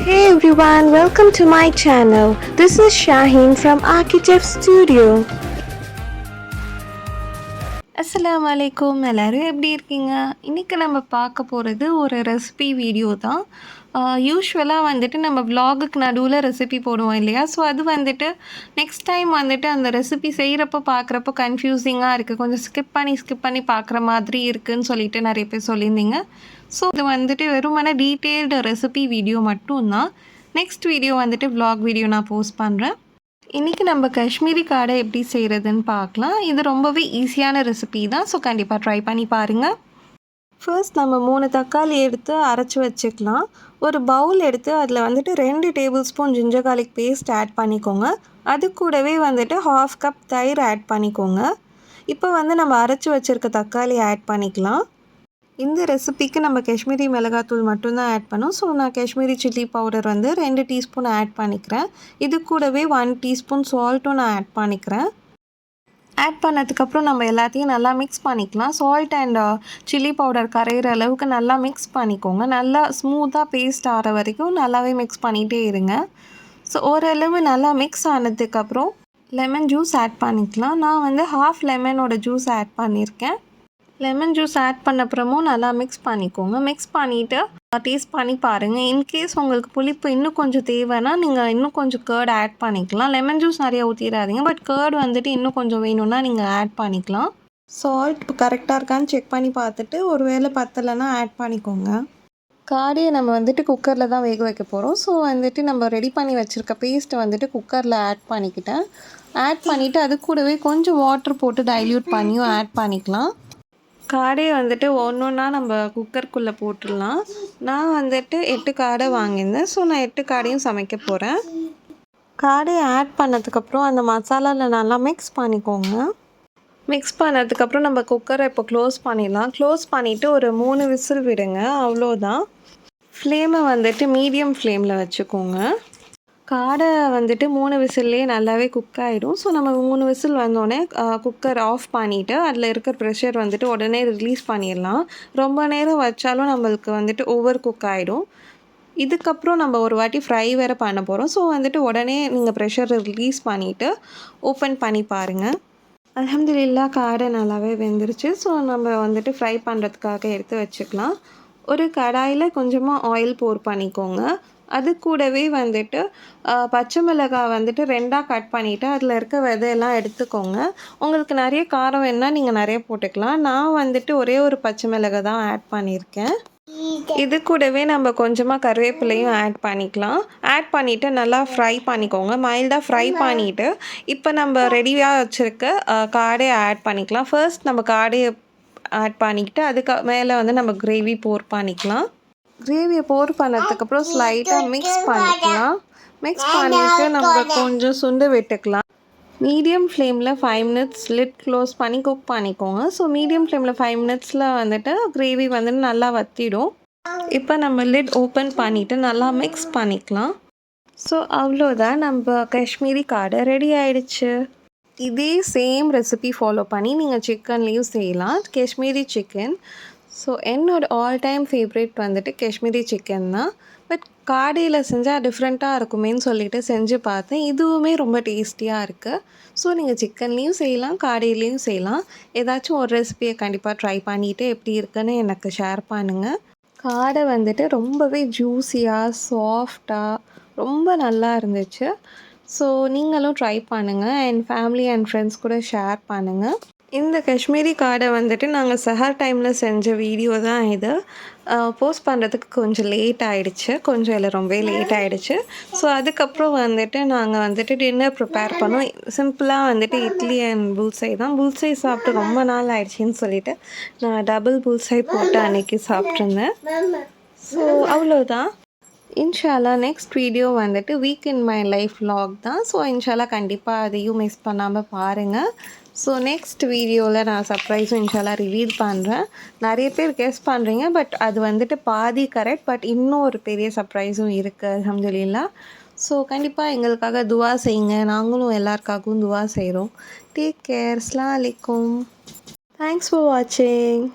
Hey everyone, welcome to my channel. This is Shaheen from Archichef Studio. Assalamu alaikum. எல்லாரும் எப்படி இருக்கீங்க? இன்றைக்கி நம்ம பார்க்க போகிறது ஒரு ரெசிபி வீடியோ தான். யூஸ்வலாக வந்துட்டு நம்ம விலாகுக்கு நடுவில் ரெசிபி போடுவோம் இல்லையா? ஸோ அது வந்துட்டு நெக்ஸ்ட் டைம் வந்துட்டு அந்த ரெசிபி செய்கிறப்போ பார்க்குறப்போ கன்ஃபியூசிங்காக இருக்குது, கொஞ்சம் ஸ்கிப் பண்ணி பார்க்குற மாதிரி இருக்குதுன்னு சொல்லிட்டு நிறைய பேர் சொல்லியிருந்தீங்க. ஸோ இது வந்துட்டு வெறுமனே டீட்டெயில்டு ரெசிபி வீடியோ மட்டும்தான். நெக்ஸ்ட் வீடியோ வந்துட்டு விலாக் வீடியோ நான் போஸ்ட் பண்ணுறேன். இன்றைக்கி நம்ம காஷ்மீரி காடை எப்படி செய்கிறதுன்னு பார்க்கலாம். இது ரொம்பவே ஈஸியான ரெசிபி தான். ஸோ கண்டிப்பாக ட்ரை பண்ணி பாருங்கள். ஃபர்ஸ்ட் நம்ம 3 தக்காளி எடுத்து அரைச்சி வச்சுக்கலாம். ஒரு பவுல் எடுத்து அதில் வந்துட்டு 2 tablespoon ginger garlic paste add பண்ணிக்கோங்க. அது கூடவே வந்துட்டு 1/2 கப் தயிர் ஆட் பண்ணிக்கோங்க. இப்போ வந்து நம்ம அரைச்சி வச்சுருக்க தக்காளி ஆட் பண்ணிக்கலாம். இந்த ரெசிபிக்கு நம்ம காஷ்மீரி மிளகாத்தூள் மட்டும்தான் ஆட் பண்ணோம். ஸோ நான் காஷ்மீரி சில்லி பவுடர் வந்து 2 டீஸ்பூன் ஆட் பண்ணிக்கிறேன். இது கூடவே 1 டீஸ்பூன் சால்ட்டும் நான் ஆட் பண்ணிக்கிறேன். ஆட் பண்ணதுக்கப்புறம் நம்ம எல்லாத்தையும் நல்லா மிக்ஸ் பண்ணிக்கலாம். சால்ட் அண்ட் சில்லி பவுடர் கரையிற அளவுக்கு நல்லா மிக்ஸ் பண்ணிக்கோங்க. நல்லா ஸ்மூத்தாக பேஸ்ட் ஆகிற வரைக்கும் நல்லாவே மிக்ஸ் பண்ணிகிட்டே இருங்க. ஸோ ஓரளவு நல்லா மிக்ஸ் ஆனதுக்கப்புறம் லெமன் ஜூஸ் ஆட் பண்ணிக்கலாம். நான் வந்து 1/2 லெமனோட ஜூஸ் ஆட் பண்ணியிருக்கேன். லெமன் ஜூஸ் ஆட் பண்ண அப்புறமும் நல்லா மிக்ஸ் பண்ணிக்கோங்க. மிக்ஸ் பண்ணிவிட்டு டேஸ்ட் பண்ணி பாருங்கள். இன்கேஸ் உங்களுக்கு புளிப்பு இன்னும் கொஞ்சம் தேவைன்னா நீங்கள் இன்னும் கொஞ்சம் கர்ட் ஆட் பண்ணிக்கலாம். லெமன் ஜூஸ் நிறையா ஊற்றிடாதீங்க, பட் கர்ட் வந்துட்டு இன்னும் கொஞ்சம் வேணும்னா நீங்கள் ஆட் பண்ணிக்கலாம். சால்ட் கரெக்டாக இருக்கான்னு செக் பண்ணி பார்த்துட்டு ஒரு வேளை பத்தலைன்னா ஆட் பண்ணிக்கோங்க. காடையை நம்ம வந்துட்டு குக்கரில் தான் வேக வைக்க போகிறோம். ஸோ வந்துட்டு நம்ம ரெடி பண்ணி வச்சுருக்க பேஸ்ட்டை வந்துட்டு குக்கரில் ஆட் பண்ணிக்கிட்டேன். ஆட் பண்ணிவிட்டு அது கூடவே கொஞ்சம் வாட்டர் போட்டு டைல்யூட் பண்ணியும் ஆட் பண்ணிக்கலாம். காடையை வந்துட்டு ஒன்றா நம்ம குக்கருக்குள்ளே போட்டுடலாம். நான் வந்துட்டு 8 காடை வாங்கியிருந்தேன். ஸோ நான் 8 காடையும் சமைக்க போகிறேன். காடையை ஆட் பண்ணதுக்கப்புறம் அந்த மசாலாவில் நல்லா மிக்ஸ் பண்ணிக்கோங்க. மிக்ஸ் பண்ணதுக்கப்புறம் நம்ம குக்கரை இப்போ க்ளோஸ் பண்ணிடலாம். க்ளோஸ் பண்ணிவிட்டு ஒரு 3 விசில் விடுங்க, அவ்வளோதான். ஃப்ளேமை வந்துட்டு மீடியம் ஃப்ளேமில் வச்சுக்கோங்க. காடை வந்துட்டு 3 விசில்லே நல்லாவே குக் ஆகிடும். ஸோ நம்ம 3 விசில் வந்தோடனே குக்கர் ஆஃப் பண்ணிவிட்டு அதில் இருக்கிற ப்ரெஷர் வந்துட்டு உடனே ரிலீஸ் பண்ணிடலாம். ரொம்ப நேரம் வச்சாலும் நம்மளுக்கு வந்துட்டு ஓவர் குக் ஆகிடும். இதுக்கப்புறம் நம்ம ஒரு வாட்டி ஃப்ரை வேறு பண்ண போகிறோம். ஸோ வந்துட்டு உடனே நீங்கள் ப்ரெஷரை ரிலீஸ் பண்ணிவிட்டு ஓப்பன் பண்ணி பாருங்கள். அல்ஹம்துலில்லாஹ் காடை நல்லாவே வெந்துருச்சு. ஸோ நம்ம வந்துட்டு ஃப்ரை பண்ணுறதுக்காக எடுத்து வச்சுக்கலாம். ஒரு கடாயில் கொஞ்சமாக ஆயில் போர் பண்ணிக்கோங்க. அது கூடவே வந்துட்டு பச்சை மிளகாய் வந்துட்டு 2ஆக கட் பண்ணிவிட்டு அதில் இருக்க விதையெல்லாம் எடுத்துக்கோங்க. உங்களுக்கு நிறைய காரம் வேணுன்னா நீங்கள் நிறைய போட்டுக்கலாம். நான் வந்துட்டு ஒரே ஒரு பச்சை மிளகாய் தான் ஆட் பண்ணியிருக்கேன். இது கூடவே நம்ம கொஞ்சமாக கருவேப்பிலையும் ஆட் பண்ணிக்கலாம். ஆட் பண்ணிவிட்டு நல்லா ஃப்ரை பண்ணிக்கோங்க. மைல்டாக ஃப்ரை பண்ணிவிட்டு இப்போ நம்ம ரெடியாக வச்சுருக்க காடையை ஆட் பண்ணிக்கலாம். ஃபர்ஸ்ட் நம்ம காடையை ஆட் பண்ணிக்கிட்டு அதுக்கு மேலே வந்து நம்ம கிரேவி போர் பண்ணிக்கலாம். கிரேவியை போர் பண்ணதுக்கப்புறம் ஸ்லைட்டாக மிக்ஸ் பண்ணிக்கலாம். மிக்ஸ் பண்ணிவிட்டு நம்ம கொஞ்சம் சுண்டு விட்டுக்கலாம். மீடியம் ஃப்ளேமில் 5 மினிட்ஸ் லிட் க்ளோஸ் பண்ணி குக் பண்ணிக்கோங்க. ஸோ மீடியம் ஃப்ளேமில் 5 மினிட்ஸில் வந்துட்டு கிரேவி வந்துட்டு நல்லா வற்றிடும். இப்போ நம்ம லிட் ஓப்பன் பண்ணிவிட்டு நல்லா மிக்ஸ் பண்ணிக்கலாம். ஸோ அவ்வளோதான், நம்ம காஷ்மீரி காடை ரெடி ஆகிடுச்சு. இதே சேம் ரெசிபி ஃபாலோ பண்ணி நீங்கள் சிக்கன்லேயும் செய்யலாம், காஷ்மீரி சிக்கன். ஸோ என்னோடய ஆல் டைம் ஃபேவரேட் வந்துட்டு காஷ்மீரி சிக்கன் தான். பட் காடையில் செஞ்சால் டிஃப்ரெண்ட்டாக இருக்குமேன்னு சொல்லிட்டு செஞ்சு பார்த்தேன். இதுவுமே ரொம்ப டேஸ்டியாக இருக்குது. ஸோ நீங்கள் சிக்கன்லேயும் செய்யலாம், காடையிலையும் செய்யலாம். ஏதாச்சும் ஒரு ரெசிபியை கண்டிப்பாக ட்ரை பண்ணிவிட்டு எப்படி இருக்குன்னு எனக்கு ஷேர் பண்ணுங்கள். காடை வந்துட்டு ரொம்பவே ஜூஸியாக சாஃப்டாக ரொம்ப நல்லா இருந்துச்சு. ஸோ நீங்களும் ட்ரை பண்ணுங்கள் அண்ட் ஃபேமிலி அண்ட் ஃப்ரெண்ட்ஸ் கூட ஷேர் பண்ணுங்கள். இந்த காஷ்மீரி காடை வந்துட்டு நாங்கள் சஹர் டைமில் செஞ்ச வீடியோ தான் இது. போஸ்ட் பண்ணுறதுக்கு கொஞ்சம் லேட் ஆகிடுச்சு, கொஞ்சம் இல்லை ரொம்பவே லேட் ஆகிடுச்சு. ஸோ அதுக்கப்புறம் வந்துட்டு நாங்கள் வந்துட்டு டின்னர் ப்ரிப்பேர் பண்ணோம். சிம்பிளாக வந்துட்டு இட்லி அண்ட் புல்சை தான். புல்சை சாப்பிட்டு ரொம்ப நாள் ஆயிடுச்சின்னு சொல்லிவிட்டு நான் டபுள் புல்சை போட்டு அன்றைக்கி சாப்பிட்ருந்தேன். ஸோ அவ்வளோதான். இன்ஷால்லா நெக்ஸ்ட் வீடியோ வந்துட்டு week in my life vlog தான். ஸோ இன்ஷால்லா கண்டிப்பாக அதையும் மிஸ் பண்ணாமல் பாருங்கள். ஸோ நெக்ஸ்ட் வீடியோவில் நான் சர்ப்ரைஸும் இன்ஷால்லா ரிவீல் பண்ணுறேன். நிறைய பேர் கெஸ் பண்ணுறீங்க, பட் அது வந்துட்டு பாதி கரெக்ட். பட் இன்னும் ஒரு பெரிய சர்ப்ரைஸும் இருக்குது அல்ஹம்துலில்லாஹ். ஸோ கண்டிப்பாக எங்களுக்காக துவா செய்யுங்க. நாங்களும் எல்லாருக்காகவும் துவா செய்கிறோம். Take care. அஸ்ஸலாமு அலைக்கும். தேங்க்ஸ் ஃபார் வாட்சிங்.